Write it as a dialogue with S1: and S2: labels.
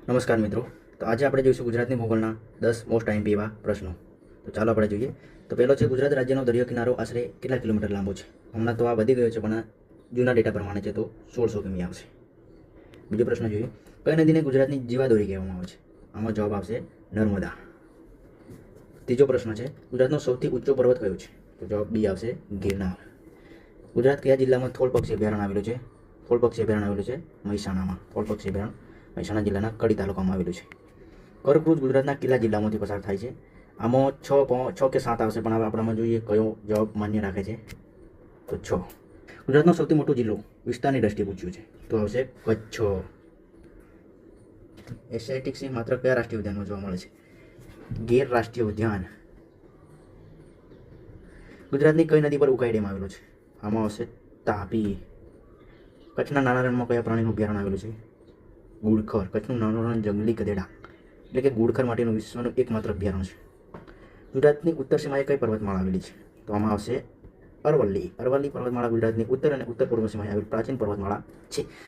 S1: નમસ્કાર મિત્રો. તો આજે આપણે જોઈશું ગુજરાતની ભૂગોળના 10 મોસ્ટ આઈએમપી એવા પ્રશ્નો. તો ચાલો આપણે જોઈએ. તો પહેલો છે, ગુજરાત રાજ્યનો દરિયો કિનારો આશરે કેટલા કિલોમીટર લાંબો છે? હમણાં તો આ વધી ગયો છે, પણ જૂના ડેટા પ્રમાણે છે તો 1600 કિમી આવશે. બીજો પ્રશ્ન જોઈએ, કઈ નદીને ગુજરાતની જીવાદોરી કહેવામાં આવે છે? આમાં જવાબ આવશે નર્મદા. ત્રીજો પ્રશ્ન છે, ગુજરાતનો સૌથી ઊંચો પર્વત કયો છે? તો જવાબ બી આવશે ગિરનાર. ગુજરાત કયા જિલ્લામાં થોળ પક્ષી અભયારણ્ય આવેલું છે? થોળ પક્ષી અભયારણ્ય આવેલું છે મહેસાણામાં. થોળ પક્ષી અભયારણ્ય મહેસાણા જિલ્લાના કડી તાલુકામાં આવેલું છે. કર્કવૃત ગુજરાતના કેટલા જિલ્લામાંથી પસાર થાય છે? આમાં 6 કે 7 આવશે, પણ હવે આપણામાં જોઈએ કયો જવાબ માન્ય રાખે છે. તો 6. ગુજરાતનો સૌથી મોટો જિલ્લો વિસ્તારની દ્રષ્ટિએ પૂછ્યું છે, તો આવશે કચ્છ. એશિયાટિક સિંહ માત્ર કયા રાષ્ટ્રીય ઉદ્યાનમાં જોવા મળે છે? ગીર રાષ્ટ્રીય ઉદ્યાન. ગુજરાતની કઈ નદી પર ઉકાઈ ડેમ આવેલો છે? આમાં આવશે તાપી. કચ્છના નાના રણમાં કયા પ્રાણીનું અભયારણ્ય આવેલું છે? ગુડખર. કચ્છનું નાનું રણ જંગલી ગધેડા એટલે કે ગુડખર માટેનું વિશ્વનું એકમાત્ર અભયારણ્ય છે. ગુજરાતની ઉત્તર સીમાએ કઈ પર્વતમાળા આવેલી છે? તો આમાં આવશે અરવલ્લી. અરવલ્લી પર્વતમાળા ગુજરાતની ઉત્તર અને ઉત્તર પૂર્વ સીમાએ આવેલી પ્રાચીન પર્વતમાળા છે.